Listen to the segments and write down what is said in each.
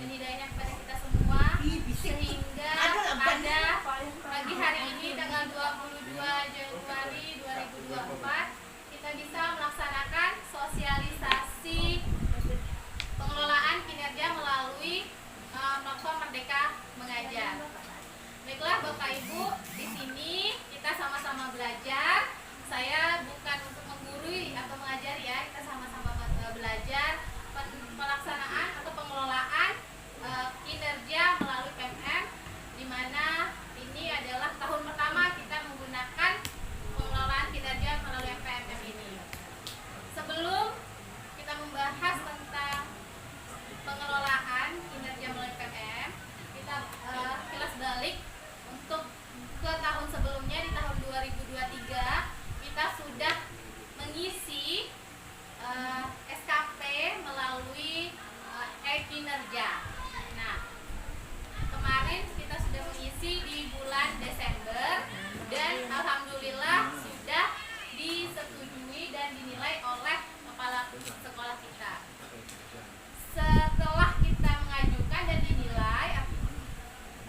hidayahnya kepada kita semua, sehingga pada pagi hari ini tanggal 22 Januari 2024 kita bisa melaksanakan sosialisasi pengelolaan kinerja melalui platform Merdeka Mengajar. Baiklah Bapak Ibu, di sini kita sama-sama belajar. Saya bukan untuk menggurui atau mengajar ya, kita sama-sama belajar pelaksanaan atau pengelolaan kinerja melalui PMM, di mana ini adalah tahun pertama kita menggunakan pengelolaan kinerja melalui PMM ini. Sebelum kita membahas tentang pengelolaan kinerja melalui PMM, kita kilas balik untuk ke tahun sebelumnya. Di tahun 2023 kita sudah mengisi SKP melalui e-kinerja. Nah, kemarin kita sudah mengisi di bulan Desember dan alhamdulillah sudah disetujui dan dinilai oleh kepala sekolah kita. Setelah kita mengajukan dan dinilai,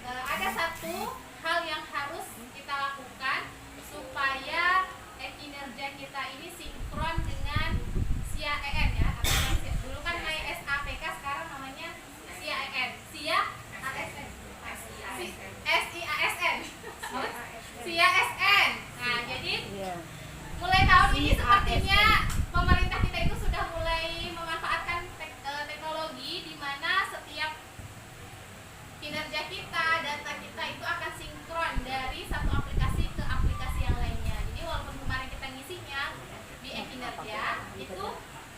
ada satu hal yang harus kita lakukan supaya kinerja kita ini sinkron dengan SIA-EN ya. Dulu kan kayak SAPK, sekarang namanya SIA-EN. SIA-ASN. SIA-SN. Nah, jadi mulai tahun ini sepertinya pemerintah kita itu sudah mulai memanfaatkan teknologi di mana setiap kinerja kita, data kita itu akan sinkron dari satu aplikasi ke aplikasi yang lainnya. Jadi walaupun kemarin kita ngisinya di e-kinerja, itu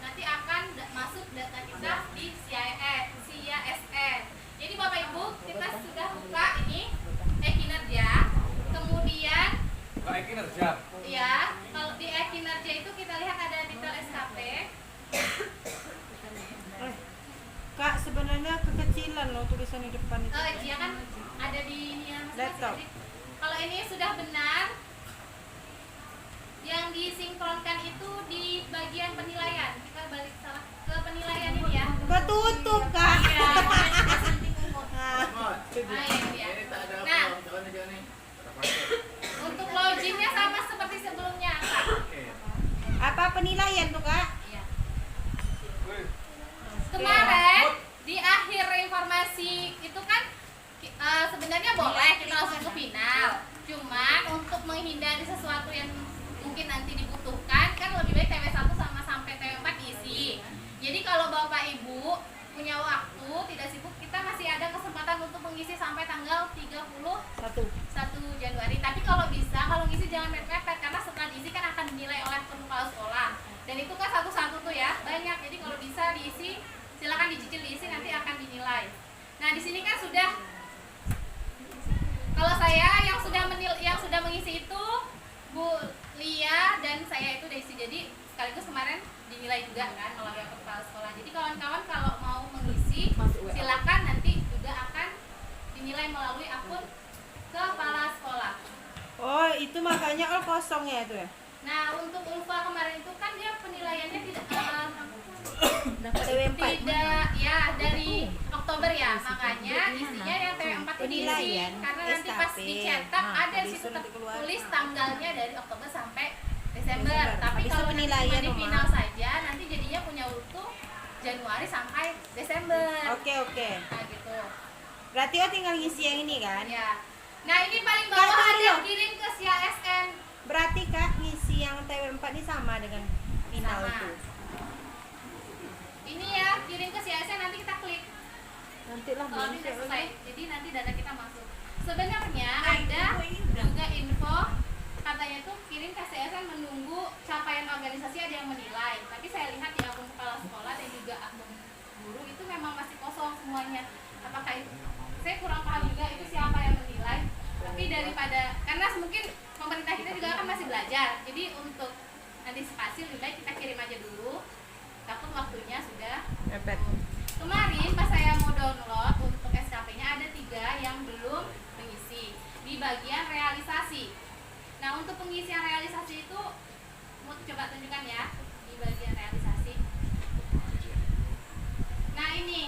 nanti akan masuk data kita di SIA-SN. Jadi Bapak Ibu, kita sudah buka ini e-kinerja. Kemudian e-kinerja. Ya, kalau di e-kinerja itu kita lihat ada detail SKP. Kak, sebenarnya kekecilan loh tulisan di depan itu. Iya kan ada di ini yang laptop. Kalau ini sudah benar, yang disinkronkan itu di bagian penilaian. Kita balik salah ke penilaian ini ya. Ketutup Kak. Ya, Ini tak ada Nah, nih. untuk loginnya sama seperti sebelumnya, Kak. Apa penilaian tuh Kak? Iya. Kemarin di akhir informasi itu kan sebenarnya boleh kita langsung ke final. Cuman untuk menghindari sesuatu yang mungkin nanti dibutuhkan, kan lebih baik TW1 sama sampai TW4 diisi. Jadi kalau Bapak Ibu punya waktu, tidak sibuk, kita masih ada kesempatan untuk mengisi sampai tanggal 31 Januari. Tapi kalau bisa, kalau ngisi jangan mepet-mepet, karena setelah diisi kan akan dinilai oleh kepala sekolah. Dan itu kan satu-satu tuh ya, banyak. Jadi kalau bisa diisi, silakan dicicil diisi, nanti akan dinilai. Nah, di sini kan sudah, kalau saya yang sudah mengisi itu Bu Lia dan saya itu udah isi. Jadi sekaligus kemarin dinilai juga kan melalui kepala sekolah. Jadi kawan-kawan kalau mau mengisi silakan, nanti juga akan dinilai melalui akun kepala sekolah. Oh, itu makanya kosong ya itu ya. Nah, untuk Ulfa kemarin itu kan dia penilaiannya tidak TW4. tidak ya dari Oktober ya, makanya isinya yang TW4 itu diisi, Penilaian karena nanti pas SKP. dicetak Nah, ada di habis situ itu dikeluarkan. tertulis tanggalnya dari Oktober sampai Desember. Desember. Tapi Habis itu kalau penilaian, di Oma. final saja nanti jadinya punya waktu Januari sampai Desember. Oke. Nah gitu. Berarti tinggal ngisi yang ini kan? Ya. Nah ini paling Kak, bawah tunggu ada dulu. kirim ke SIA-SN. Berarti Kak ngisi yang TW4 ini sama dengan final Sama. itu. Ini ya kirim ke SIA-SN, nanti kita klik. Nanti lah Kalau belum ini sudah siap selesai, lagi. jadi nanti data kita masuk. Sebenarnya ada juga info katanya tuh kirim ke SIA-SN menunggu capaian organisasi ada yang menilai. Tapi saya lihat di akun kepala sekolah dan juga akun guru itu memang masih kosong semuanya. Apakah itu? Saya kurang paham juga itu siapa yang menilai. Tapi daripada, karena mungkin pemerintah kita juga kan masih belajar. Jadi untuk antisipasi lebih baik kita kirim aja dulu. Takut waktunya sudah Mepet. Kemarin pas saya mau download untuk SKP-nya ada 3 yang belum mengisi di bagian realisasi. Nah untuk pengisian realisasi itu mau coba tunjukkan ya di bagian realisasi. Nah ini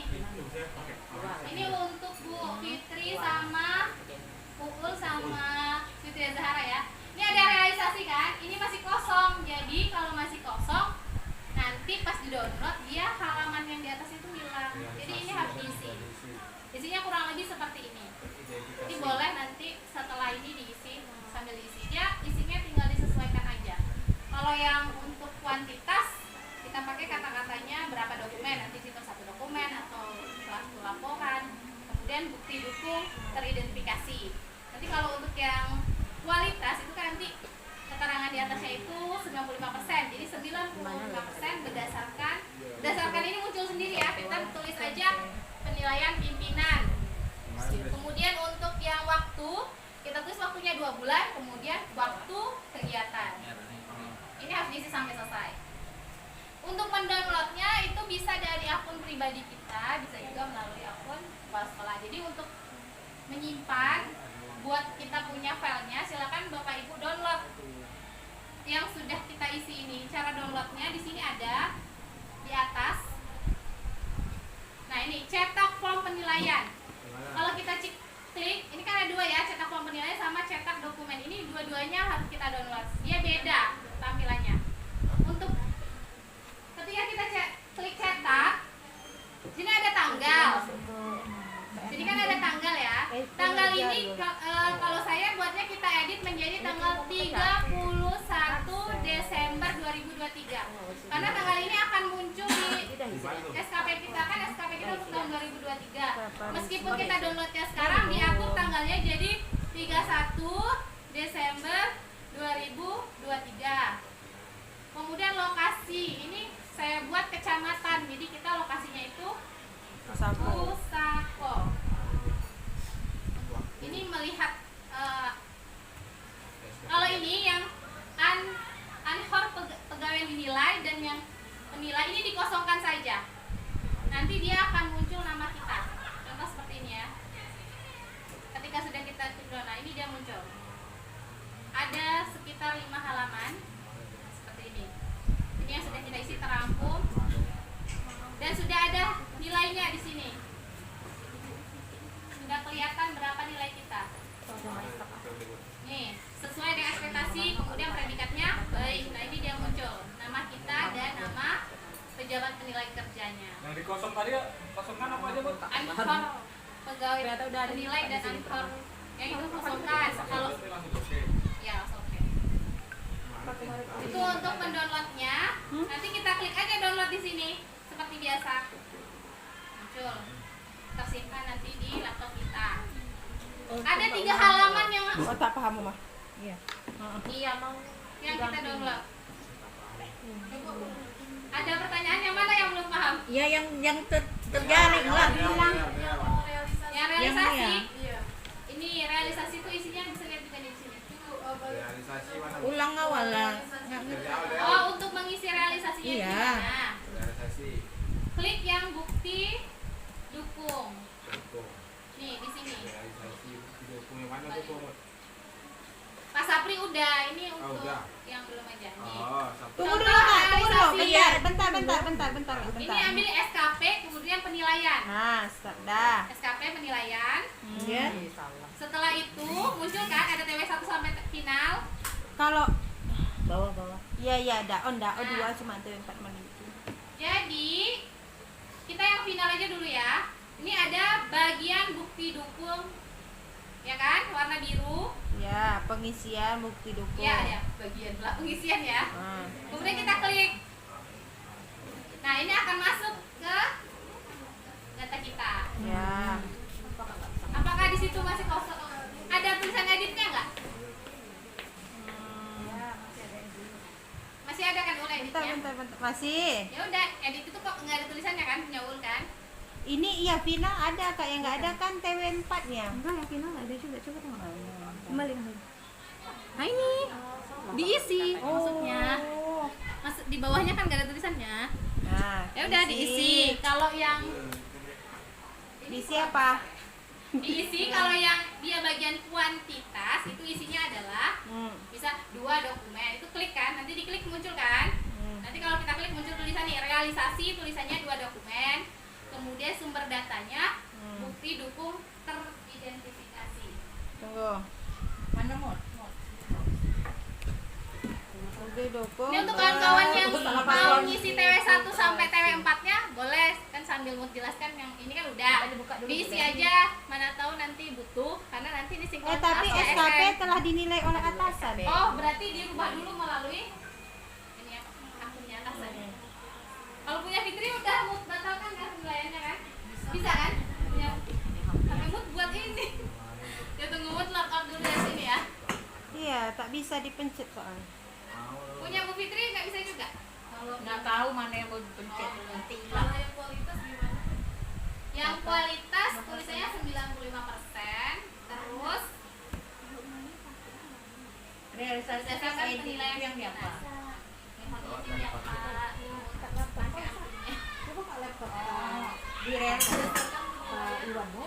Kalau yang untuk kuantitas kita pakai kata-katanya berapa dokumen, nanti situ 1 dokumen atau 1 laporan, kemudian bukti dukung teridentifikasi. Nanti kalau untuk yang kualitas itu kan nanti keterangan di atasnya itu 95%, jadi 95% berdasarkan ini muncul sendiri ya, kita tulis aja penilaian pimpinan. Kemudian untuk yang waktu kita tulis waktunya 2 bulan, kemudian waktu kegiatan ini harus diisi sampai selesai. Untuk mendownloadnya itu bisa dari akun pribadi kita, bisa juga melalui akun kepala sekolah. Jadi untuk menyimpan buat kita punya filenya, silakan Bapak Ibu download yang sudah kita isi ini. Cara downloadnya di sini ada di atas. Nah ini cetak form penilaian. Kalau kita klik, ini kan ada 2 ya, cetak form penilaian sama cetak dokumen. Ini dua-duanya harus kita download. Dia beda tampilannya. Untuk ketika kita klik cetak, sini ada tanggal. Jadi kan ada tanggal ya. Tanggal ini kalau saya buatnya kita edit menjadi tanggal 31 Desember 2023. Karena tanggal ini akan muncul di SKP kita, kan SKP kita untuk tahun 2023. Meskipun kita downloadnya sekarang, diatur tanggalnya jadi 31 Desember 2023. Kemudian lokasi, ini saya buat kecamatan. Jadi kita lokasinya itu Pusako. Ini melihat kalau ini yang anhor pegawai dinilai dan yang penilai ini dikosongkan saja. Nanti dia akan muncul nama kita. Contoh seperti ini ya. Ketika sudah kita klik, nah ini dia muncul. Ada sekitar 5 halaman seperti ini. Ini yang sudah kita isi terangkum. Dan sudah ada nilainya di sini. Sudah kelihatan berapa nilai kita. Nih, sesuai dengan ekspektasi, kemudian predikatnya baik. Nah, ini dia muncul. Nama kita dan nama pejabat penilai kerjanya. Yang dikosong tadi ya, kosongkan apa aja, Bu? Anhor pegawai penilai dan anhor yang itu kosongkan. Kalau ya, oke. Itu untuk mendownloadnya. Nanti kita klik aja download di sini. Seperti biasa muncul, tersimpan nanti di laptop kita. Ada 3 halaman yang tak paham mah. iya mau yang kita download. Ada pertanyaan yang mana yang belum paham? Ya yang terjaring lah. Yang realisasi. Iya. Ini realisasi itu isinya bisa lihat juga di sini. Realisasi mana? Ulang awal lah. Oh, untuk mengisi realisasinya Iya. gimana? Realisasi. Klik yang bukti dukung. Dukung. Nih di sini. Realisasi dukung yang mana dukung? Pak Sapri udah, ini untuk udah. yang belum aja nih. Oh, satu. Tunggu dulu Kak, tunggu dulu. Realisasi. Bentar. Ini ambil SKP kemudian penilaian. Nah, sudah. SKP penilaian. Ya. Setelah itu muncul kan ada TW1 sampai final. Kalau Bawah. iya daun 2 cuma tuh 4 menit. Jadi kita yang final aja dulu ya. Ini ada bagian bukti dukung, ya kan, warna biru. Ya, pengisian bukti dukung. Ya, bagian pengisian ya. Kemudian kita klik. Nah ini akan masuk ke data kita. Ya. Apakah di situ masih kosong? Ada tulisan editnya nggak? Masih ada kan Ul editnya? Bentar. Masih. Ya udah, edit itu kok nggak ada tulisannya kan, punya Ul kan? Ini iya final ada Kak, yang enggak ada kan TW4-nya. Enggak, yang final ada juga. Coba kembali. Nah ini diisi maksudnya. Oh. Masuk di bawahnya kan nggak ada tulisannya. Nah, Ya udah diisi. Kalau yang Diisi apa? diisi kalau yang dia bagian kuantitas itu isinya adalah bisa 2 dokumen. Itu klik kan, nanti diklik muncul kan. Nanti kalau kita klik muncul tulisan nih realisasi, tulisannya 2 dokumen. Kemudian sumber datanya bukti dukung teridentifikasi. Tunggu. Mana mod? Bukti dukung. Ini untuk kawan-kawan yang mau ngisi TW1 sampai TW4-nya boleh kan sambil mau jelaskan yang ini kan udah. Diisi aja, mana tahu nanti butuh karena nanti ini sinkronis. Tapi SKP telah dinilai oleh atasan. Oh, berarti dirubah dulu melalui Kalau punya Fitri udah mood batalkan kan penilaiannya kan? Bisa kan? Punya tapi mood buat ini. Ya tunggu mood lockout dulu ya sini ya. Iya, tak bisa dipencet soalnya. Punya Bu Fitri nggak bisa juga. Nggak tahu mana yang mau dipencet nanti hilang. Kalau yang kualitas gimana? Yang kualitas tulisannya 95%. Terus Realisasi berdasarkan edit penilaian itu yang diapa? Informasi yang pakai akunnya. Di realisasi.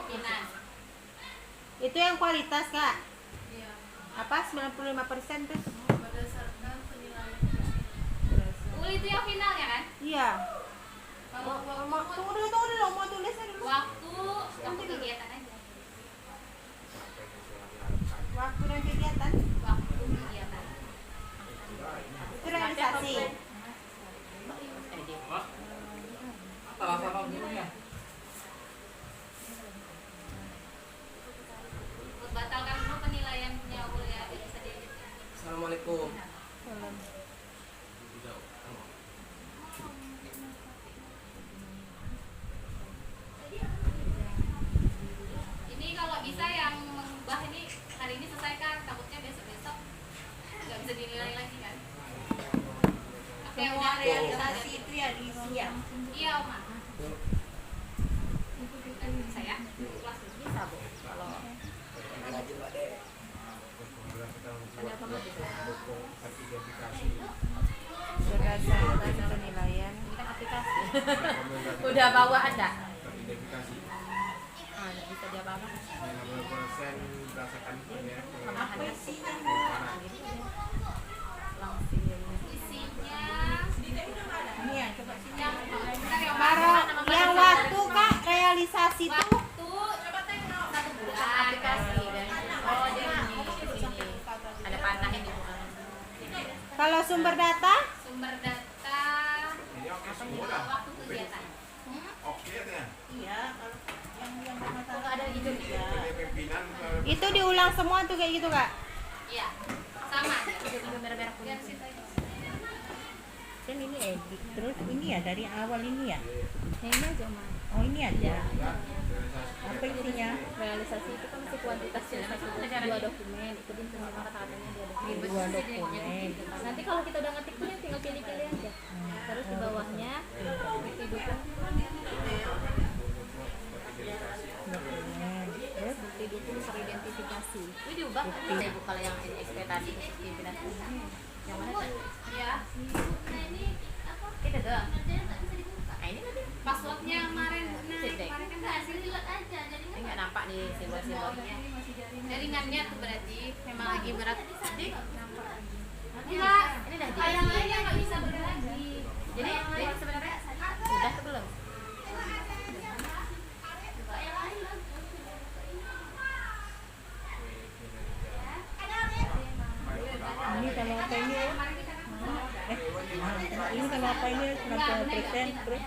Finance. Itu yang kualitas, Kak. Iya. Apa 95% tuh? Berdasarkan penilaian. Itu yang finalnya kan? Iya. Kalau Tunggu dulu, mau tulisnya dulu. waktu kegiatan aja. Waktu dan kegiatan. Waktu kegiatan. Itu realisasi. Sama-sama dulu ya. Batalkan dulu penilaiannya boleh bisa diedit. Assalamualaikum. Ini kalau bisa yang mengubah ini hari ini selesaikan, takutnya besok-besok nggak bisa dinilai lagi kan. Oke, Semua udah realisasi itu ya diisi ya. Iya, Oma. Saya kelas dulu. Bisa bu. Kalau Berdasarkan penilaian. ini kan aplikasi. Udah bawa ada. Teridentifikasi. Ah, nggak bisa dia apa-apa. 90% berdasarkan ini. Apa isinya? Isinya Ini ya, coba sini. yang bentar ya, Oma. Baru yang waktu, Kak, realisasi tuh Waktu 1 bulan. Aplikasi dan oh dia ini sini. Ada panah ini bukan. kalau sumber data Sumber data Ini oke semua dah. waktu kegiatan. Oke ya. Iya, kalau yang bermasalah ada gitu ya. Ini pimpinan itu diulang semua tuh kayak gitu, Kak. Iya, sama aja. Hijau merah-merah Biar kuning. situ aja. Kan ini edit terus ini ya dari awal ini ya. Yang ini aja mah. Oh ini aja. realisasi. Apa isinya? Realisasi itu kan masih kuantitasnya dua dokumen, ikutin semua kata-katanya dua dokumen. Dua dokumen. Nanti kalau kita udah ngetik tuh tinggal pilih-pilih aja. Terus di bawahnya bukti dukung, Dokumen. Terus bukti dukung teridentifikasi. Itu diubah kan? Saya buka yang ini ekspektasi pimpinan. Yang mana kan? Iya. Nah, ini apa? Kita doang. Nah ini nanti Passwordnya kemarin. Nah, Cek deh. kemarin kan hasil dilihat aja. Jadi ini nggak nampak di simbol-simbolnya. jaringannya tuh berarti memang lagi berat. Dik, Enggak, ini udah di. tayangannya nggak bisa bergerak lagi. Jadi ini sebenarnya udah atau belum? ini kalau apa ini? Ini kalau apa ini 90% terus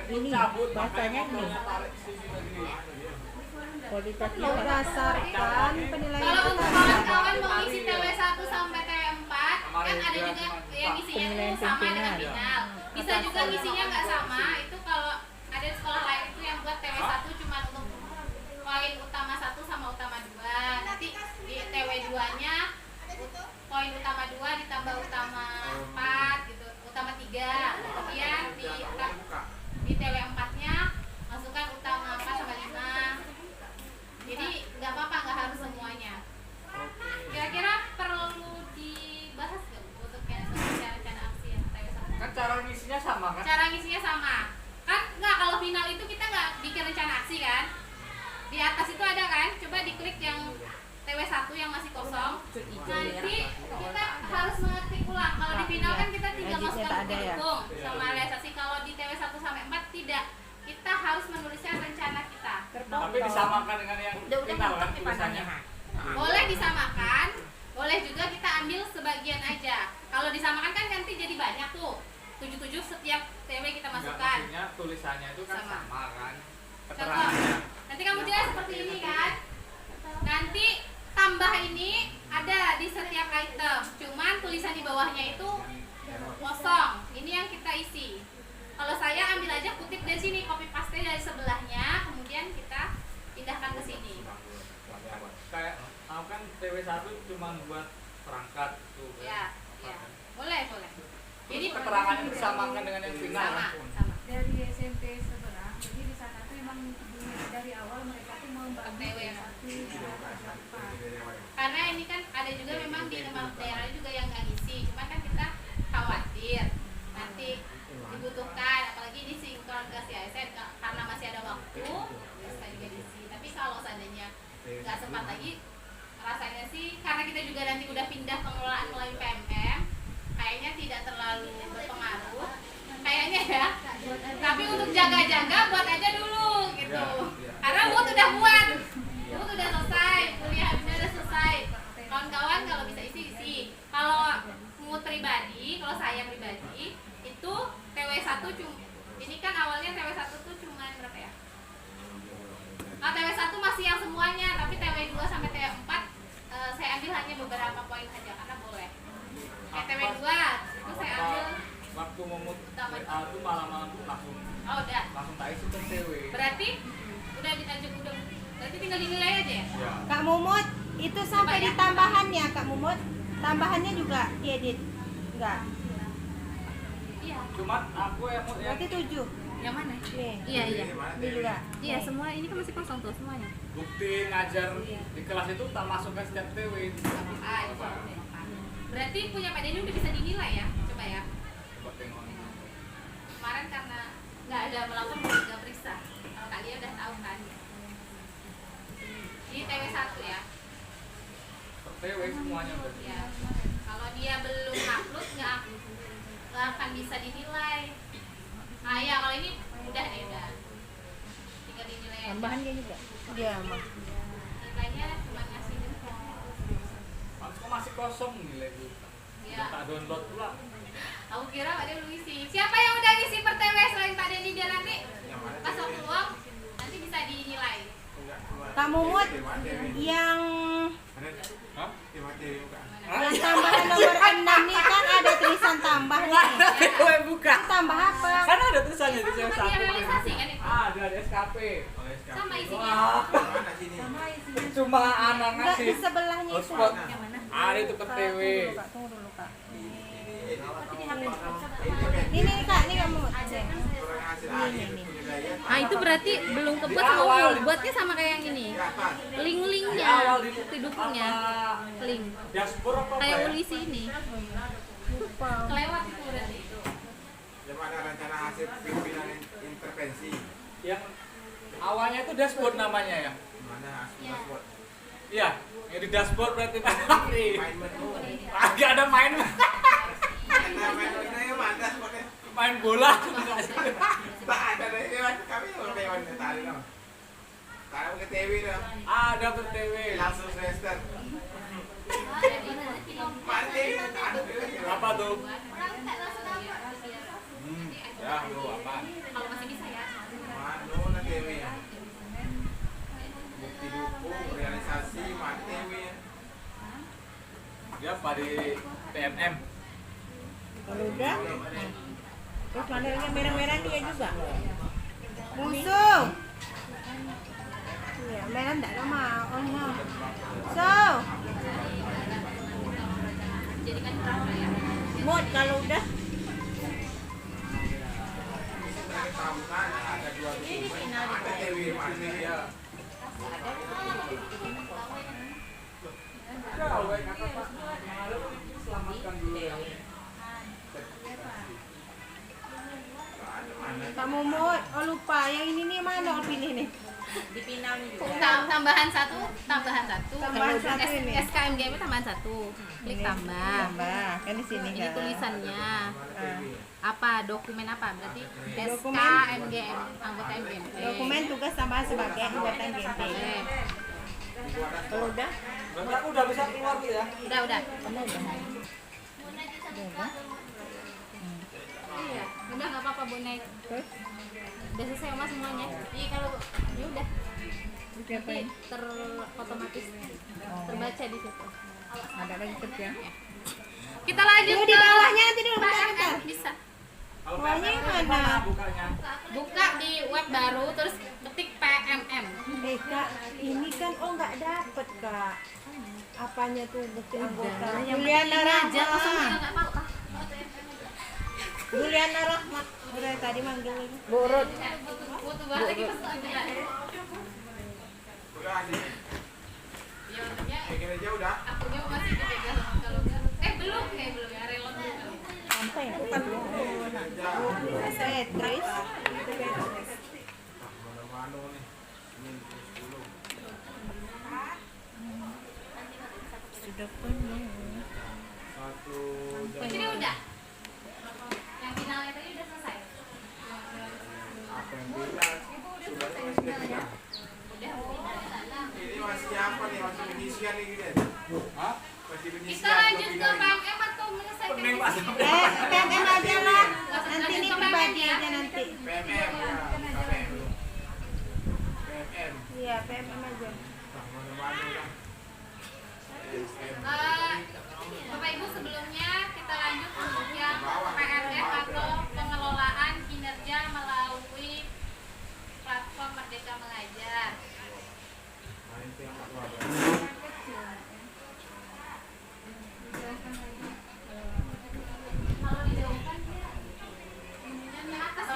ini bahasanya ini kualitasnya apa? Berdasarkan penilaian Kalau itu untuk kawan-kawan mau ngisi TW1 sampai TW4 kan ada juga yang ngisinya Penilaian tuh sama dengan pimpinan. final. Bisa juga ngisinya nggak sama. Itu kalau ada di sekolah lain itu yang buat TW1 cuma untuk poin utama 1 sama utama 2. Nanti di TW2-nya poin utama 2 ditambah utama 4 gitu, utama 3. Kemudian di TW4-nya masukkan utama 4 sama 5. Jadi nggak apa-apa, nggak harus semuanya. Kira-kira perlu dibahas nggak Bu, untuk yang rencana aksi yang TW1? Kan cara ngisinya sama kan? Cara ngisinya sama. Kan nggak, kalau final itu kita nggak bikin rencana aksi kan? Di atas itu ada kan? Coba diklik yang TW1 yang masih kosong. Nanti kita harus mengetik ulang. Kalau di final kan kita tinggal Editnya masukkan tak ada ya? dukung sama realisasi. Kalau di TW1 sampai 4 tidak. Kita harus menuliskan rencana kita. Tapi disamakan dengan yang Udah final kan mantap nih tulisannya. panahnya. Boleh disamakan, boleh juga kita ambil sebagian aja. Kalau disamakan kan nanti jadi banyak tuh. 77 setiap TW kita Enggak, masukkan. maksudnya tulisannya itu kan Sama. sama kan? Contoh, Keterangannya. nanti kamu jelas seperti ini kan. Nanti tambah ini ada di setiap item. Cuman tulisan di bawahnya itu kosong. Ini yang kita isi. Kalau Kalau saya ambil aja kutip dari sini, copy paste dari sebelahnya, kemudian kita pindahkan ke sini. Kayak aku kan TW1 cuma buat perangkat tuh. Ya, ya. Boleh. Jadi keterangannya disamakan dengan yang final. sama. Dari SMP seberang, jadi di sana tuh emang dari awal mereka tuh mau TW. apa. Karena ini kan ada juga memang di daerah juga yang nggak ngisi, cuma kan kita khawatir nanti dibutuhkan, apalagi ini sinkron ke CISN karena masih ada waktu bisa juga diisi. Tapi kalau seandainya nggak sempat lagi, rasanya sih karena kita juga nanti udah pindah pengelolaan melalui PMM, kayaknya tidak terlalu berpengaruh kayaknya ya. Tapi untuk jaga-jaga buat aja dulu gitu. Karena Wood udah buat, Wood udah selesai, kuliahnya udah selesai. Kawan-kawan kalau bisa isi. Kalau Wood pribadi, kalau saya pribadi itu TW1 ini kan awalnya TW1 tuh cuma berapa ya? Nah, TW1 masih yang semuanya, tapi TW2 sampai TW4 saya ambil hanya beberapa poin aja karena boleh. TW2 itu saya ambil waktu memut itu malam-malam tuh langsung udah. tak isi ke TW. Berarti udah ditajuk berarti tinggal dinilai aja ya? Ya. Kak Mumut, itu sampai di tambahannya Kak Mumut. Tambahannya juga diedit. Enggak. Iya. Cuman aku yang Berarti 7. Yang mana? Nih. Iya. Ini juga. Iya, semua ini kan masih kosong tuh semuanya. bukti ngajar di kelas itu tak masukkan setiap TW. Berarti punya Pak Denny udah bisa dinilai ya? Coba ya. Coba tengok. Kemarin karena nggak ada melakukan nggak periksa. Kalau Kak Lia udah tahu kan. Ini TW1 ya. Per TW semuanya berarti. Ya. Kalau dia belum upload nggak akan bisa dinilai. Ah ya, kalau ini udah udah. Tinggal dinilai aja. Tambahannya juga. Iya, Mak. Nilainya cuma ngasih info. Kok masih kosong nilai itu? Ya. Tak download pula. Aku kira Pak Denny belum isi. Siapa yang udah ngisi per TW selain Pak Denny biar nanti pas waktu luang nanti bisa dinilai. Kak Mumut yang Hah? yang tambahan nomor 6 nih kan ada tulisan tambah nih. TW buka. Tambah apa? Kan ada tulisannya di Sama dia realisasi kan itu? Ada di SKP. Sama isinya. Wah, Sama isinya. cuma anak Enggak, ngasih di sebelahnya itu. hotspot. Yang mana? Ada itu per TW. Tunggu dulu, Kak. Tapi di HP Ini Kak, ini kamu. Ah, itu berarti belum kebuat sama full. Buatnya sama kayak yang ini. Link-linknya, Di awal di bukti dukungnya. Link. Dashboard apa Kayak ya? ulisi ini. Lupa. Kelewat itu berarti. Gimana rencana hasil pimpinan intervensi? Yang awalnya itu dashboard namanya ya. Gimana hasil dashboard? Iya, yang di dashboard berarti tadi. Main menu. Agak ada main Karena main menunya mana dashboardnya? main bola. Tak ada deh, kami mau lewat tadi dong. Tahu ke TV dong. Ada per TW. Langsung semester. Mati kan? Apa tuh? Ya, lu apa? Kalau masih bisa ya. Manu na TV ya. Bukti dukung, realisasi, mati TV ya. Dia pada PMM. Kalau udah, terus mandarnya merah-merah dia juga. Musuh. Iya, merah enggak sama. Oh, no. So, Jadi kan berapa ya? Mut kalau udah Tahunan ada 2 dokumen, ada TV mana ya? Ya, weh, kata Pak. Malu selamatkan dulu ya. Kak Mumut. Oh, lupa. Yang ini nih mana pilih nih? Di final juga. Tambahan satu. Tambahan satu ini. SKMGM tambahan satu. Klik tambah. Tambah. Kan di sini Ini kan. tulisannya Ah. apa? Dokumen apa? Berarti Dokumen. SKMGM, anggota MGMP. Dokumen tugas tambahan sebagai anggota GMP. kalau udah Berarti aku udah bisa keluar tuh ya. Udah. kamu udah. Iya, udah nggak apa-apa bonek. Terus Udah selesai Oma semuanya. Iya kalau ya udah. diapain? Otomatis terbaca di situ. Ada lagi kerja. Kita lanjut Tunggu di ke bawahnya nanti dulu PMM bentar. bisa. Kalau Maunya PMM yang itu mana? bukanya? Buka di web baru terus ketik PMM. Kak, ini kan nggak dapet Kak. Apanya tuh bukti anggota? yang Juliana aja langsung Rahmat. nggak mau ah. Juliana Rahmat. Udah tadi manggil lagi. Burut. Foto baru lagi pas ada. Udah nih. Ya untungnya Bikin aja udah. akunnya masih dipegang kalau enggak. Belum ya relon dulu. Sampai bukan Setris. Mana-mana nih. Ini 10. Sudah penuh. Satu Jadi udah. Yang finalnya tadi udah selesai. apa yang bilang? Sudah masih ada. Ini masih apa nih? Masih penyisian nih gitu. Hah? Masih penyisian. Kita lanjut ke PMM atau menyelesaikan Pening, di Pak. sini? PMM aja lah. Langsung Nanti lanjut ini ke pribadi PMM ya. aja nanti. PMM ya. PMM. PMM. Iya, PMM aja. Mana-mana udah. Bapak Ibu sebelumnya kita lanjut untuk yang PMM atau pengelolaan kinerja melalui platform Merdeka Mengajar. Nah, itu yang aku ada. Kalau dijauhkan dia ininya di atas.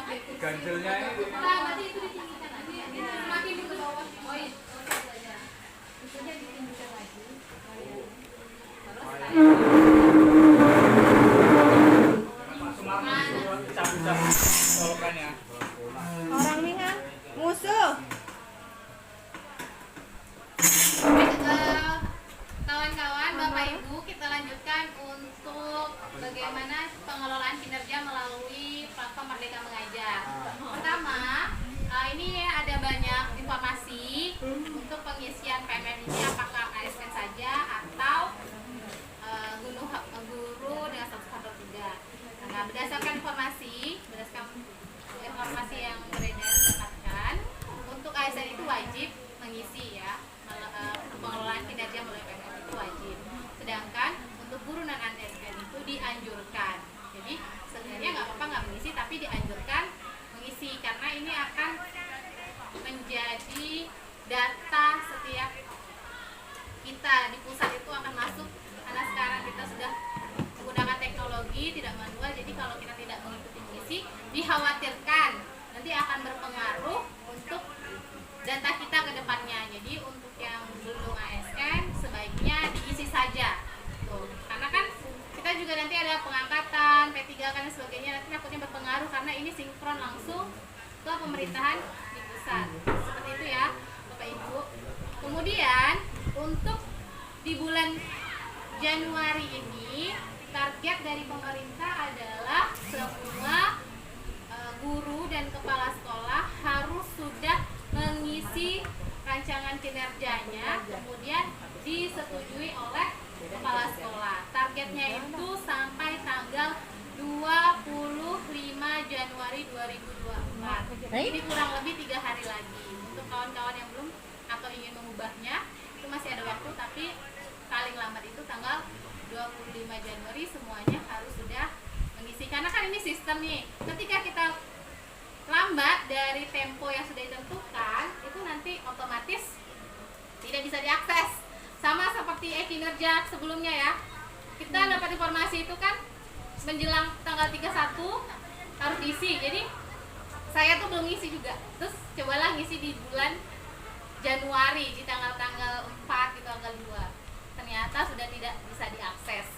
Ganjelnya ini Nah, berarti itu ditinggikan lagi. Semakin di bawah. Oh iya, belajar. Itunya ditinggikan lagi. bisa colokannya. Orang Minang musuh. Kawan-kawan, Bapak Ibu, kita lanjutkan untuk bagaimana pengelolaan kinerja melalui platform Merdeka Mengajar. Pertama, ini ada banyak informasi untuk pengisian PMM ini, apakah ASN saja atau guru dengan status kantor juga. Nah, berdasarkan informasi yang beredar didapatkan, untuk ASN itu wajib mengisi ya pengelolaan kinerja melalui PMM itu wajib. Sedangkan untuk guru non ASN itu dianjurkan. Jadi sebenarnya nggak apa-apa nggak mengisi, tapi dianjurkan mengisi karena ini akan menjadi data setiap kita di pusat itu akan masuk karena sekarang kita sudah menggunakan teknologi tidak manual. Jadi kalau kita tidak mengikuti mengisi, dikhawatirkan nanti akan berpengaruh untuk data kita ke depannya. Jadi untuk yang belum ASN sebaiknya diisi saja. Tuh. Karena kan kita juga nanti ada pengangkatan, P3 kan dan sebagainya, nanti takutnya berpengaruh karena ini sinkron langsung ke pemerintahan di pusat. Seperti itu ya, Bapak Ibu. Kemudian untuk di bulan Januari ini target dari pemerintah adalah semua guru dan kepala sekolah harus sudah mengisi rancangan kinerjanya, kemudian disetujui oleh kepala sekolah. Targetnya itu sampai tanggal 25 Januari 2024. Ini kurang lebih 3 hari lagi. Untuk kawan-kawan yang belum atau ingin mengubahnya, itu masih ada waktu, tapi paling lambat itu tanggal 25 Januari semuanya harus sudah mengisi. Karena kan ini sistem nih, ketika kita lambat dari tempo yang sudah ditentukan, itu nanti otomatis tidak bisa diakses. Sama seperti kinerja sebelumnya ya, kita dapat informasi itu kan menjelang tanggal 31 harus diisi. Jadi saya tuh belum ngisi juga, terus cobalah ngisi di bulan Januari di tanggal-tanggal 4 di tanggal 2, ternyata sudah tidak bisa diakses.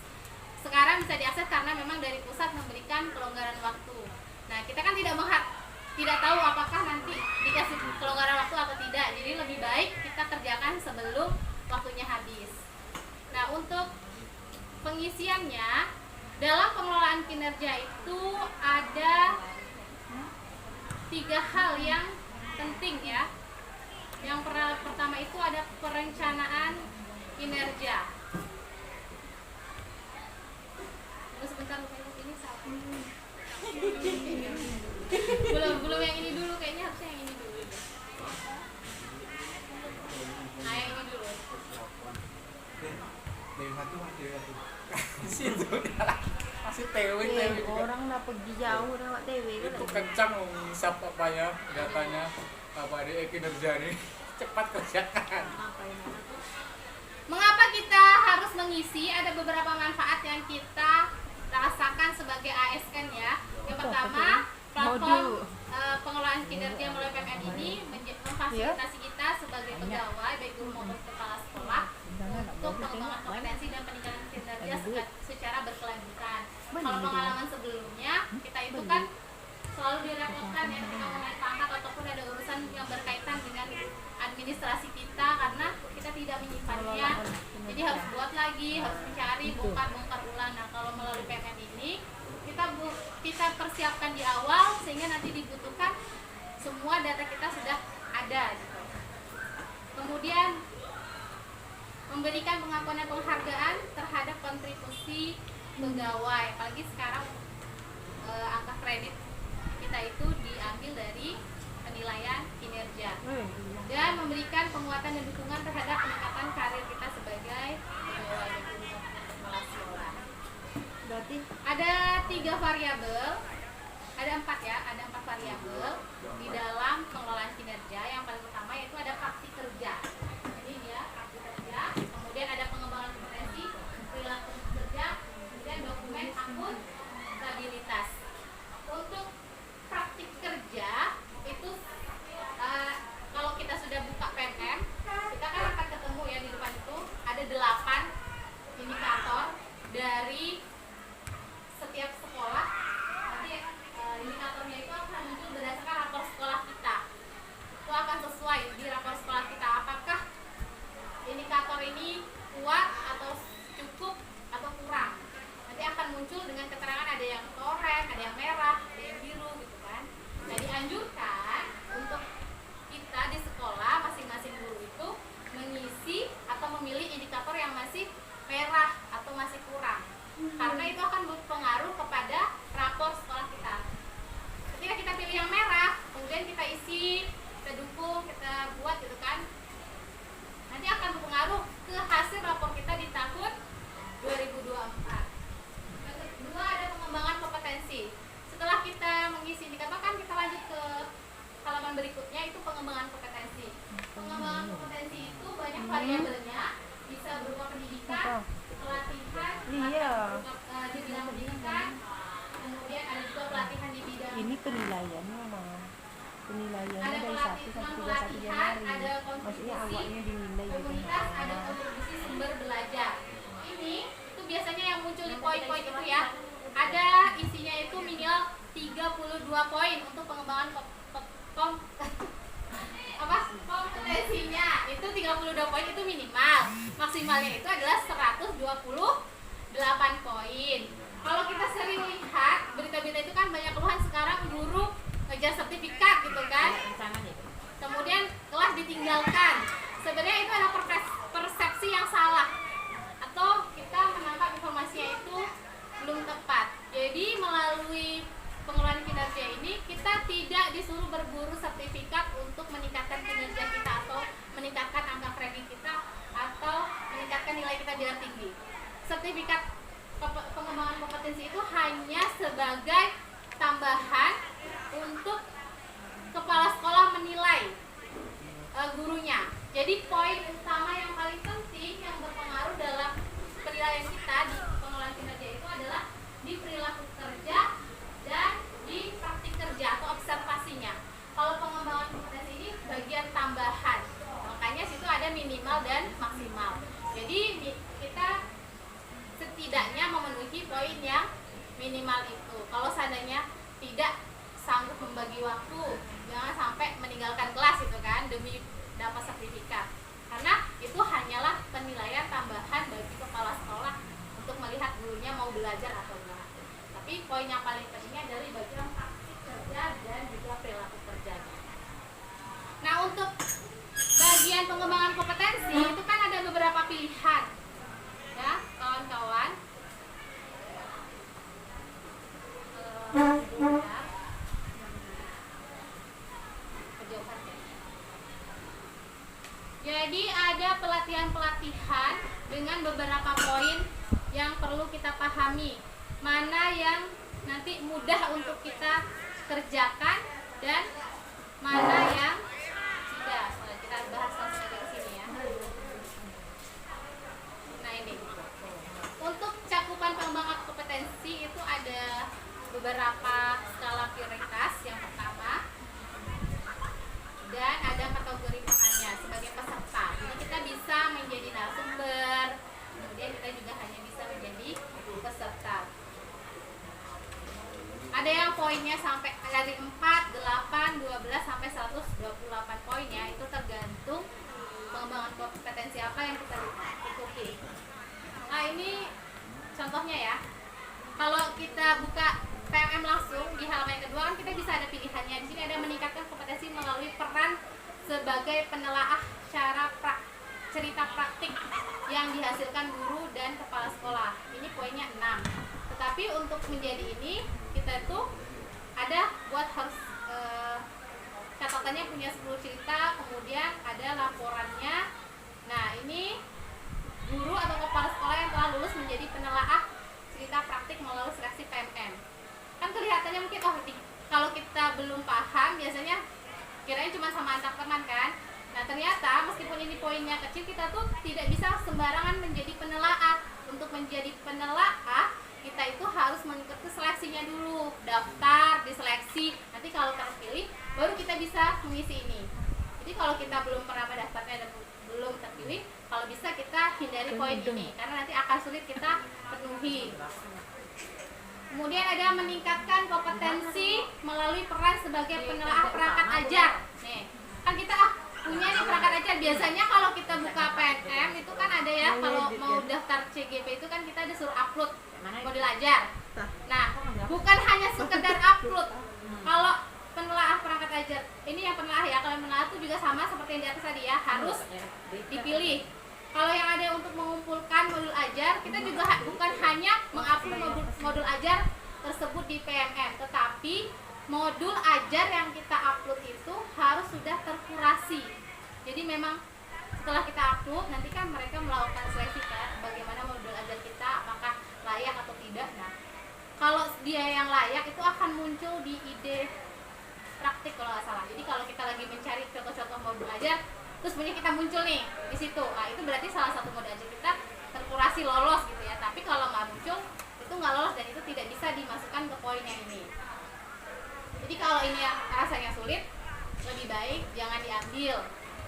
Sekarang bisa diakses karena memang dari pusat memberikan kelonggaran waktu. Nah, kita kan tidak tahu apakah nanti dikasih kelonggaran waktu atau tidak. Jadi lebih baik kita kerjakan sebelum waktunya habis. Nah, untuk pengisiannya dalam pengelolaan kinerja itu ada 3 hal yang penting ya. Yang pertama itu ada perencanaan kinerja. Tunggu sebentar, ini satu. belum yang ini dulu, kayaknya harusnya yang ini dulu. Nah, yang ini dulu. Dewi satu. Situ udah lah. si TW juga orang lah pergi jauh lewat TW itu kencang ngisap apa ya datanya apa dia kinerja nih cepat kerjakan. Mengapa kita harus mengisi? Ada beberapa manfaat yang kita rasakan sebagai ASN ya. Yang pertama, platform pengelolaan kinerja melalui PMN ini memfasilitasi kita sebagai pegawai, baik guru maupun kepala sekolah, untuk pengembangan kompetensi dan peningkatan kinerja secara berkelanjutan. Kalau pengalaman sebelumnya, kita itu kan selalu direpotkan ya ketika mau naik pangkat ataupun ada urusan yang berkaitan dengan administrasi kita karena kita tidak menyimpannya, jadi harus buat lagi, harus mencari, bongkar ulang. Nah, kalau melalui PMN ini kita persiapkan di awal sehingga nanti dibutuhkan semua data kita sudah ada gitu. Kemudian memberikan pengakuan dan penghargaan terhadap kontribusi pegawai, apalagi sekarang angka kredit kita itu diambil dari penilaian kinerja, dan memberikan penguatan dan dukungan terhadap peningkatan karir kita sebagai pegawai negeri kepala sekolah. berarti Ada 3 variabel, ada 4 variabel di dalam pengelolaan kinerja. Yang paling utama yaitu ada praktik kerja. Jadi dia praktik kerja, kemudian ada pengembangan kompetensi, perilaku kerja, kemudian dokumen akuntabilitas. Untuk praktik kerja itu kalau kita sudah buka PMM, kita kan akan ketemu ya di depan itu ada 8 indikator dari setiap sekolah. Nanti indikatornya itu akan muncul berdasarkan rapor sekolah kita. Itu akan sesuai di rapor sekolah kita apakah indikator ini kuat atau cukup atau kurang. Nanti akan muncul dengan keterangan ada yang oranye, ada yang merah, ada yang biru gitu kan. Nah, dianjurkan untuk kita di sekolah masing-masing guru itu mengisi atau memilih indikator yang masih merah atau masih kurang, karena itu akan berpengaruh kepada rapor sekolah kita. Ketika kita pilih yang merah, kemudian kita isi, kita dukung, kita buat gitu kan, nanti akan berpengaruh ke hasil rapor kita di tahun 2024. Yang kedua ada pengembangan kompetensi. Setelah kita mengisi indikator kan kita lanjut ke halaman berikutnya, itu pengembangan kompetensi. Pengembangan kompetensi itu banyak variabelnya, bisa berupa pendidikan, pelatihan, berupa di bidang pendidikan, kemudian ada juga pelatihan di bidang ini penilaiannya mah penilaiannya ada dari 1 pelatihan, sampai 31 Januari, ada maksudnya kontribusi awalnya dinilai gitu. komunitas, ada kontribusi sumber belajar. Ini itu biasanya yang muncul di poin-poin itu ya. Ada isinya itu minimal 32 poin untuk pengembangan kompetensinya. Itu 32 poin itu minimal. Maksimalnya itu adalah 128 poin. Kalau kita sering lihat berita-berita itu kan banyak keluhan sekarang guru ngejar sertifikat gitu kan. Kemudian kelas ditinggalkan. Sebenarnya itu adalah persepsi yang salah, atau kita menangkap informasinya itu belum tepat. Jadi melalui pengelolaan kinerja ini kita tidak disuruh berburu sertifikat untuk meningkatkan kinerja kita atau meningkatkan angka kredit kita atau meningkatkan nilai kita biar tinggi. Sertifikat pengembangan kompetensi itu hanya sebagai tambahan untuk kepala sekolah menilai gurunya. Jadi poin utama yang paling penting yang berpengaruh dalam penilaian kita di pengelolaan kinerja itu adalah di perilaku kerja dan di praktik kerja atau observasinya. Kalau pengembangan kompetensi ini bagian tambahan, makanya situ ada minimal dan maksimal. Jadi kita setidaknya memenuhi poin yang minimal itu. Kalau seandainya tidak sanggup membagi waktu, jangan sampai meninggalkan kelas itu kan demi dapat sertifikat, karena itu hanyalah penilaian tambahan bagi kepala sekolah untuk melihat gurunya mau belajar atau enggak. Tapi poin yang paling pentingnya dari bagian praktik kerja dan juga perilaku kerja. Nah, untuk bagian pengembangan kompetensi itu kan ada beberapa pilihan ya kawan-kawan. Jadi ada pelatihan-pelatihan dengan beberapa poin yang perlu kita pahami. mana yang nanti mudah untuk kita kerjakan dan mana yang tidak. Nah, kita bahas langsung aja ke sini ya. Nah, ini untuk cakupan pengembangan kompetensi itu ada beberapa skala prioritas. Yang pertama, dan ada kategori perannya sebagai peserta. Jadi kita bisa menjadi narasumber, kemudian kita juga hanya bisa menjadi peserta. Ada yang poinnya sampai dari 4, 8, 12 sampai 128 poinnya, itu tergantung pengembangan kompetensi apa yang kita ikuti. Nah, ini contohnya ya. Kalau kita buka PMM langsung di halaman yang kedua kan kita bisa ada pilihannya. Di sini ada meningkatkan kompetensi melalui peran sebagai penelaah cerita praktik yang dihasilkan guru dan kepala sekolah. Ini poinnya 6. Tetapi untuk menjadi ini kita tuh ada buat harus catatannya punya 10 cerita, kemudian ada laporannya. Nah, ini guru atau kepala sekolah yang telah lulus menjadi penelaah cerita praktik melalui seleksi PMM. Kan kelihatannya mungkin kalau kita belum paham biasanya kirain cuma sama antar teman kan. Nah, ternyata meskipun ini poinnya kecil, kita tuh tidak bisa sembarangan menjadi penelaah. Untuk menjadi penelaah kita itu harus mengikuti seleksinya dulu, daftar, diseleksi. Nanti kalau terpilih baru kita bisa mengisi ini. Jadi kalau kita belum pernah mendaftarnya dan belum terpilih, kalau bisa kita hindari poin ini karena nanti akan sulit kita penuhi. Kemudian ada meningkatkan kompetensi melalui peran sebagai penelaah perangkat ajar. Nih, kan kita punya nih perangkat ajar. Biasanya kalau kita buka PNM itu kan ada ya, kalau mau daftar CGP itu kan kita disuruh upload model ajar. Nah, bukan hanya sekedar upload. Kalau penelaah perangkat ajar, ini yang penelaah ya. Kalau yang penelaah itu juga sama seperti yang di atas tadi ya, harus dipilih. Kalau yang ada untuk mengumpulkan modul ajar, kita juga bukan hanya mengupload modul ajar tersebut di PMM, tetapi modul ajar yang kita upload itu harus sudah terkurasi. Jadi memang setelah kita upload, nanti kan mereka melakukan seleksi kan, bagaimana modul ajar kita, apakah layak atau tidak. Nah, kalau dia yang layak itu akan muncul di ide praktik kalau nggak salah. Jadi kalau kita lagi mencari contoh-contoh modul ajar, terus punya kita muncul nih di situ, nah itu berarti salah satu modul ajar kita terkurasi lolos gitu ya. Tapi kalau nggak muncul itu nggak lolos dan itu tidak bisa dimasukkan ke poin yang ini. Jadi kalau ini yang rasanya sulit, lebih baik jangan diambil,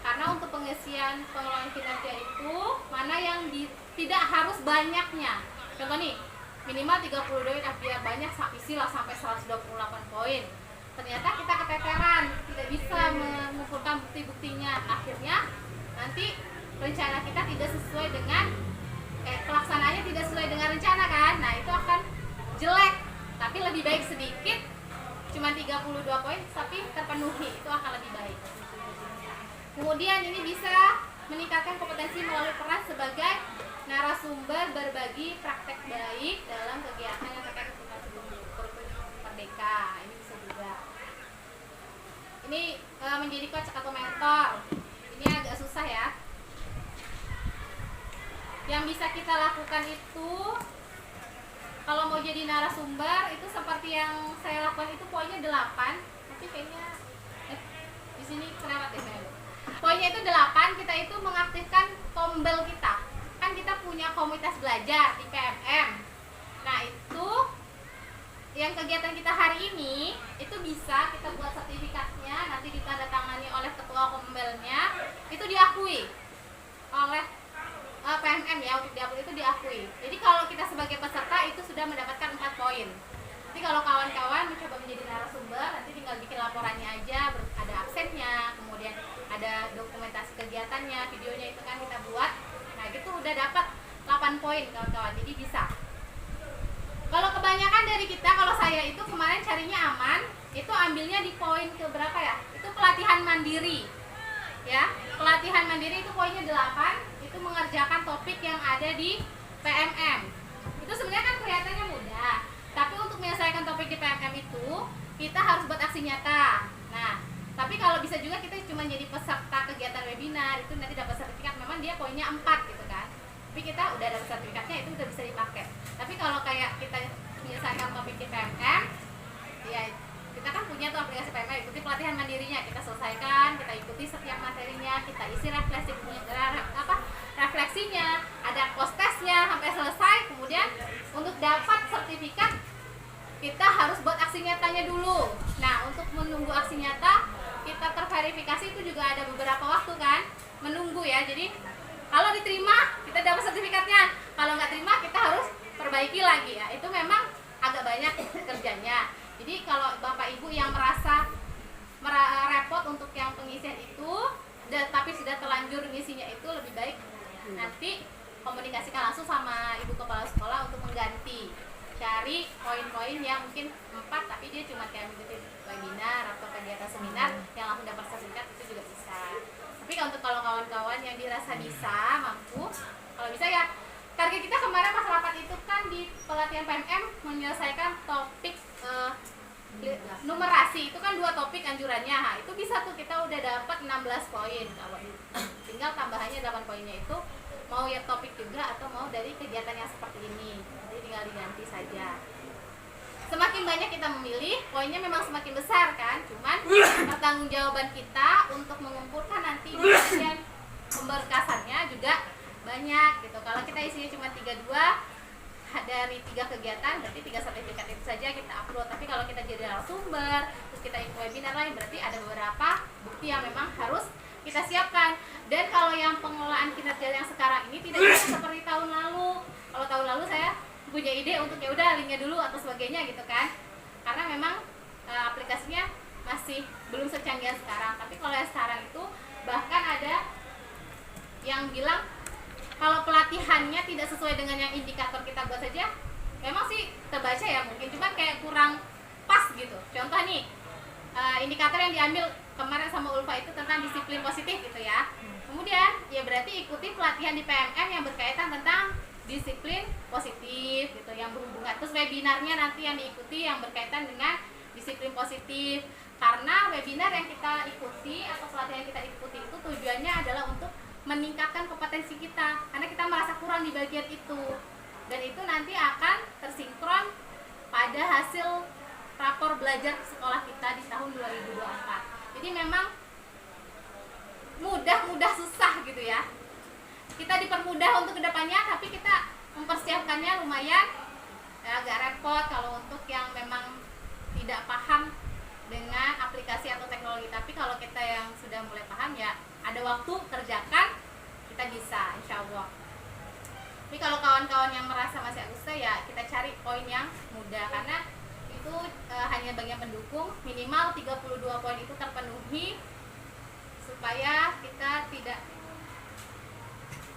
karena untuk pengisian pengelolaan kinerja itu mana yang tidak harus banyaknya. Contoh nih, minimal 30 poin, biar banyak isilah sampai 128 poin. Ternyata kita keteteran, tidak bisa mengumpulkan bukti-buktinya. Akhirnya nanti rencana kita tidak sesuai dengan pelaksanaannya tidak sesuai dengan rencana kan. Nah, itu akan jelek. Tapi lebih baik sedikit, cuma 32 poin tapi terpenuhi, itu akan lebih baik. Kemudian ini bisa meningkatkan kompetensi melalui peran sebagai narasumber berbagi praktek baik dalam kegiatan yang terkait dengan merdeka. Ini bisa juga. Ini menjadi coach atau mentor. Ini agak susah ya. Yang bisa kita lakukan itu kalau mau jadi narasumber itu seperti yang saya lakukan itu poinnya 8. Tapi kayaknya di sini kenapa deh saya? Poinnya itu 8, kita itu mengaktifkan tombel kita. Kan kita punya komunitas belajar di PMM. Nah, itu yang kegiatan kita hari ini itu bisa kita buat sertifikatnya, nanti ditandatangani oleh ketua kombelnya, itu diakui oleh PMM ya, untuk diupload itu diakui. Jadi kalau kita sebagai peserta itu sudah mendapatkan 4 poin. Nanti kalau kawan-kawan mencoba menjadi narasumber, nanti tinggal bikin laporannya aja, ada absennya, kemudian ada dokumentasi kegiatannya, videonya itu kan kita buat. Nah, itu udah dapat 8 poin kawan-kawan. Jadi bisa. Kalau kebanyakan dari kita, kalau saya itu kemarin carinya aman, itu ambilnya di poin ke berapa ya? Itu pelatihan mandiri. Ya, pelatihan mandiri itu poinnya 8, itu mengerjakan topik yang ada di PMM. Itu sebenarnya kan kelihatannya mudah, tapi untuk menyelesaikan topik di PMM itu kita harus buat aksi nyata. Nah, tapi kalau bisa juga kita cuma jadi peserta kegiatan webinar, itu nanti dapat sertifikat, memang dia poinnya 4 gitu kan. Tapi kita udah dapat sertifikatnya, itu udah bisa dipakai. Tapi kalau kayak kita menyelesaikan topik di PMM, ya kita kan punya tuh aplikasi PMM, ikuti pelatihan mandirinya, kita selesaikan, kita ikuti setiap materinya, kita isi refleksinya, ada post testnya sampai selesai. Kemudian untuk dapat sertifikat kita harus buat aksi nyatanya dulu. Nah, untuk menunggu aksi nyata kita terverifikasi itu juga ada beberapa waktu kan, menunggu ya. Jadi kalau diterima kita dapat sertifikatnya, kalau nggak terima kita harus perbaiki lagi ya. Itu memang agak banyak kerjanya. Jadi kalau Bapak Ibu yang merasa repot untuk yang pengisian itu, tapi sudah terlanjur ngisinya itu, lebih baik nanti komunikasikan langsung sama Ibu Kepala Sekolah untuk mengganti. Cari poin-poin yang mungkin 4 tapi dia cuma kayak mengikuti webinar atau kegiatan seminar yang langsung dapat sertifikat, itu juga bisa. Tapi untuk kalau kawan-kawan yang dirasa bisa, mampu, kalau bisa ya, target kita kemarin pas rapat itu kan di pelatihan PMM menyelesaikan topik numerasi, itu kan 2 topik anjurannya. Nah, itu bisa tuh kita udah dapat 16 poin. Tinggal tambahannya 8 poinnya itu mau ya topik juga atau mau dari kegiatan yang seperti ini. Jadi tinggal diganti saja. Semakin banyak kita memilih, poinnya memang semakin besar kan. Cuman pertanggungjawaban kita untuk mengumpulkan nanti di bagian pemberkasannya juga banyak gitu. Kalau kita isinya cuma 32 dari 3 kegiatan, berarti 3 sertifikat itu saja kita upload. Tapi kalau kita jadi narasumber, terus kita ikut webinar lain, berarti ada beberapa bukti yang memang harus kita siapkan. Dan kalau yang pengelolaan kinerja yang sekarang ini tidak bisa seperti tahun lalu. Kalau tahun lalu saya punya ide untuk ya udah linknya dulu atau sebagainya gitu kan, karena memang aplikasinya masih belum secanggih sekarang. Tapi kalau yang sekarang itu bahkan ada yang bilang kalau pelatihannya tidak sesuai dengan yang indikator kita buat saja, memang sih terbaca ya mungkin, cuma kayak kurang pas gitu. Contoh nih, indikator yang diambil kemarin sama Ulfa itu tentang disiplin positif gitu ya. Kemudian ya berarti ikuti pelatihan di PMM yang berkaitan tentang disiplin positif gitu, yang berhubungan. Terus webinarnya nanti yang diikuti yang berkaitan dengan disiplin positif. Karena webinar yang kita ikuti atau pelatihan yang kita ikuti itu tujuannya adalah untuk meningkatkan kompetensi kita, karena kita merasa kurang di bagian itu, dan itu nanti akan tersinkron pada hasil rapor belajar sekolah kita di tahun 2024. Jadi memang mudah susah gitu ya. Kita dipermudah untuk kedepannya, tapi kita mempersiapkannya lumayan agak repot kalau untuk yang memang tidak paham dengan aplikasi atau teknologi. Tapi kalau kita yang sudah mulai paham ya ada waktu, kerjakan, kita bisa insya Allah. Tapi kalau kawan-kawan yang merasa masih agak susah ya kita cari poin yang mudah, karena itu hanya bagian pendukung. Minimal 32 poin itu terpenuhi supaya kita tidak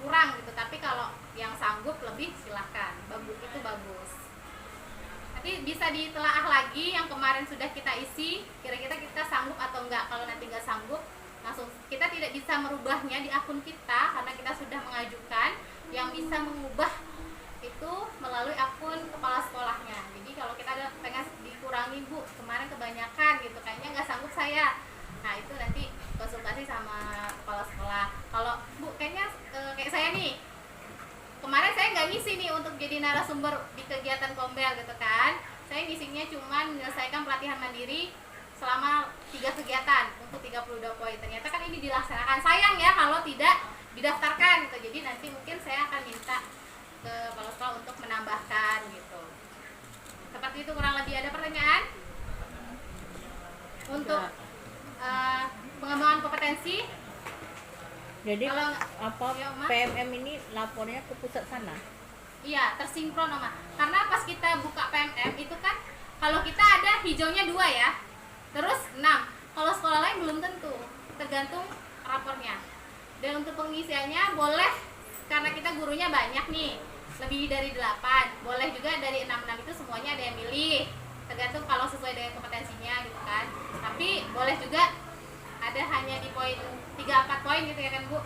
kurang gitu. Tapi kalau yang sanggup lebih silahkan, itu bagus. Nanti bisa ditelaah lagi yang kemarin sudah kita isi, kira-kira kita sanggup atau enggak. Kalau nanti enggak sanggup, langsung kita tidak bisa merubahnya di akun kita karena kita sudah mengajukan. Yang bisa mengubah itu melalui akun kepala sekolahnya. Jadi kalau kita ada pengen dikurangi, Bu, kemarin kebanyakan gitu, kayaknya nggak sanggup saya, nah itu nanti konsultasi sama kepala sekolah. Kalau Bu kayaknya kayak saya nih, kemarin saya nggak ngisi nih untuk jadi narasumber di kegiatan Kombel gitu kan, saya ngisinya cuma menyelesaikan pelatihan mandiri selama 3 kegiatan untuk 32 poin. Ternyata kan ini dilaksanakan, sayang ya kalau tidak didaftarkan gitu. Jadi nanti mungkin saya akan minta ke kepala sekolah untuk menambahkan gitu. Seperti itu kurang lebih. Ada pertanyaan? Untuk pengembangan kompetensi. Jadi kalau apa ya, Oma? PMM ini lapornya ke pusat sana? Iya, tersinkron Oma. Karena pas kita buka PMM itu kan kalau kita ada hijaunya 2 ya, terus 6. Kalau sekolah lain belum tentu, tergantung rapornya. Dan untuk pengisiannya boleh, karena kita gurunya banyak nih, lebih dari 8, boleh juga dari 6 itu semuanya ada yang milih, tergantung kalau sesuai dengan kompetensinya gitu kan. Tapi boleh juga ada hanya di poin 3-4 poin gitu ya kan Bu,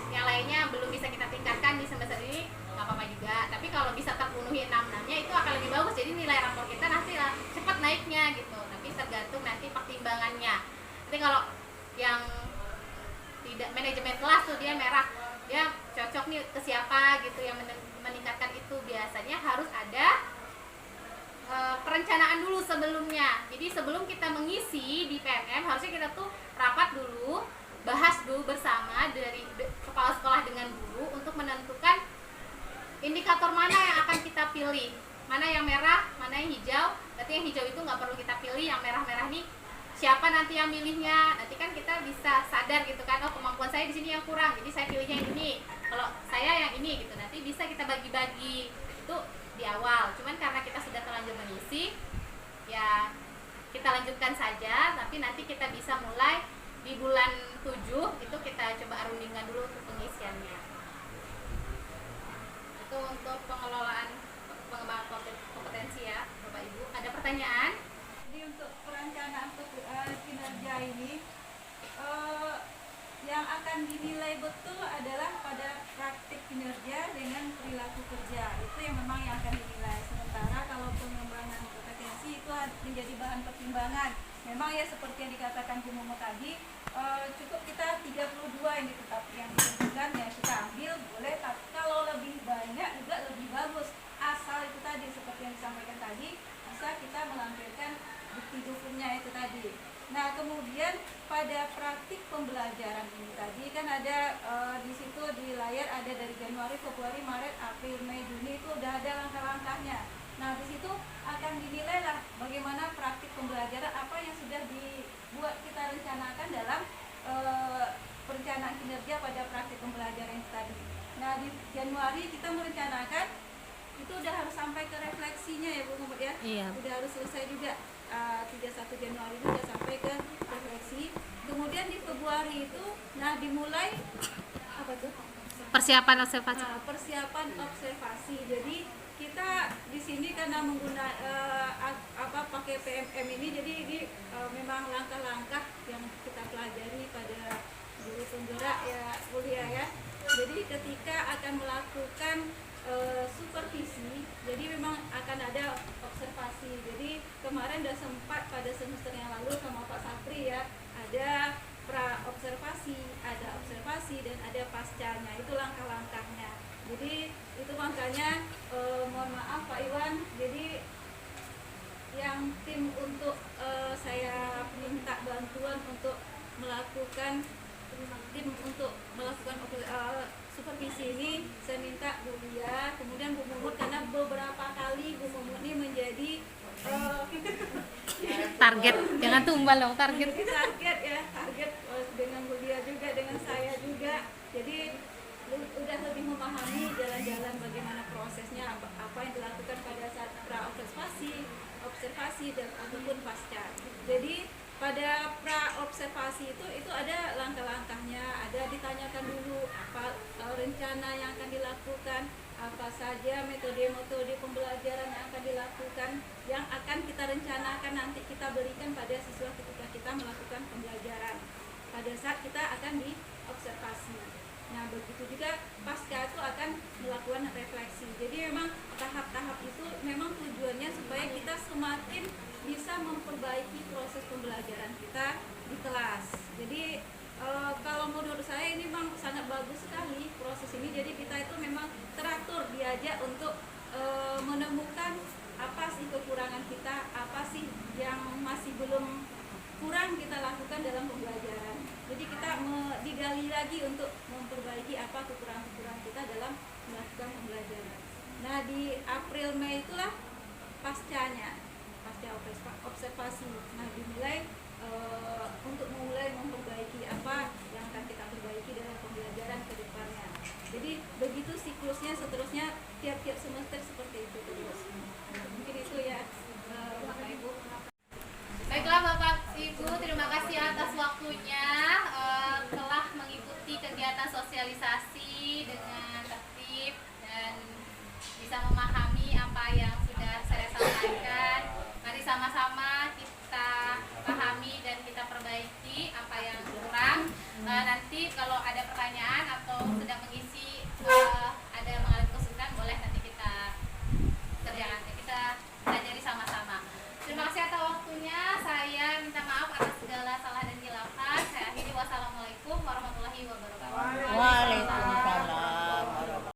yang lainnya belum bisa kita tingkatkan di semester ini, nggak apa-apa juga. Tapi kalau bisa terpenuhi 6-6-nya itu akan lebih bagus, jadi nilai rapor kita nanti cepat naiknya gitu. Tapi tergantung nanti pertimbangannya. Jadi kalau yang tidak manajemen kelas tuh dia merah, dia cocok nih ke siapa gitu yang meningkatkan itu, biasanya harus ada perencanaan dulu sebelumnya. Jadi sebelum kita mengisi di PMM harusnya kita tuh rapat dulu, bahas dulu bersama dari kepala sekolah dengan guru untuk menentukan indikator mana yang akan kita pilih, mana yang merah, mana yang hijau. Berarti yang hijau itu nggak perlu kita pilih, yang merah-merah nih siapa nanti yang milihnya. Nanti kan kita bisa sadar gitu kan, oh kemampuan saya di sini yang kurang, jadi saya pilihnya yang ini, kalau saya yang ini gitu. Nanti bisa kita bagi-bagi itu di awal. Cuman karena kita sudah terlanjur mengisi, ya kita lanjutkan saja. Tapi nanti kita bisa mulai di bulan 7 itu kita coba rundingkan dulu untuk pengisiannya. Itu untuk pengelolaan pengembangan kompetensi ya Bapak Ibu. Ada pertanyaan? Jadi untuk perencanaan kinerja ini yang akan dinilai betul adalah pada praktik kinerja dengan perilaku kerja. Itu yang memang yang akan dinilai. Sementara kalau pengembangan kompetensi itu menjadi bahan pertimbangan. Memang ya seperti yang dikatakan Bu Momo tadi, cukup kita 32 yang ditentukan ya kita ambil boleh, tapi kalau lebih banyak juga lebih bagus. Asal itu tadi seperti yang disampaikan tadi, bisa kita melampirkan bukti hukumnya itu tadi. Nah kemudian pada praktik pembelajaran ini tadi kan ada di situ di layar ada dari Januari, Februari, Maret, April, Mei, Juni itu udah ada langkah-langkahnya. Nah di situ akan dinilai lah bagaimana praktik pembelajaran apa yang sudah dibuat kita rencanakan dalam perencanaan kinerja pada praktik pembelajaran itu tadi. Nah di Januari kita merencanakan itu udah harus sampai ke refleksinya ya Bu Muhammad ya. Iya. Udah harus selesai juga 31 Januari itu udah sampai ke refleksi. Kemudian di Februari itu nah dimulai apa tuh? Persiapan observasi. Nah, persiapan observasi. Jadi kita di sini karena menggunakan pakai PMM ini, jadi ini memang langkah-langkah yang kita pelajari pada guru penggerak ya kuliah ya. Jadi ketika akan melakukan supervisi, jadi memang akan ada observasi. Jadi kemarin udah sempat pada semester yang lalu sama Pak Sapri ya, ada pra observasi, ada observasi dan ada pascanya. Itu langkah-langkahnya. Jadi itu makanya mohon maaf Pak Iwan, jadi yang tim untuk saya minta bantuan untuk melakukan supervisi ini, saya minta Bu Lia, kemudian Bu Mumut, karena beberapa kali Bu Mumut ini menjadi Target, jangan tumbal dong target. target dengan Bu Lia juga, dengan saya juga. Jadi udah lebih memahami jalan-jalan bagaimana prosesnya, apa yang dilakukan pada saat pra observasi dan ataupun pasca. Jadi pada pra observasi itu ada langkah-langkahnya, ada ditanyakan dulu apa rencana yang akan dilakukan, apa saja metode-metode pembelajaran yang akan dilakukan, yang akan kita rencanakan nanti kita berikan pada siswa ketika kita melakukan pembelajaran pada saat kita akan diobservasi. Nah begitu juga pasca itu akan melakukan refleksi. Jadi memang tahap-tahap itu memang tujuannya supaya kita semakin bisa memperbaiki proses pembelajaran kita di kelas. Jadi kalau menurut saya ini memang sangat bagus sekali proses ini. Jadi kita itu memang teratur, diajak untuk menemukan apa sih kekurangan kita, apa sih yang masih belum kurang kita lakukan dalam pembelajaran. Jadi kita digali lagi untuk memperbaiki apa kekurangan-kekurangan kita dalam melakukan pembelajaran. Nah di April Mei itulah pasca observasi. Nah dinilai untuk memulai memperbaiki apa yang akan kita perbaiki dalam pembelajaran ke depannya. Jadi begitu siklusnya, seterusnya tiap-tiap semester seperti itu terus. Mungkin itu ya Bapak Ibu. Baiklah Bapak Ibu, terima kasih atas waktunya telah mengikuti kegiatan sosialisasi dengan tertib dan bisa memahami apa yang sudah saya sampaikan. Mari sama-sama kita pahami dan kita perbaiki apa yang kurang. Nanti kalau ada pertanyaan atau sedang mengisi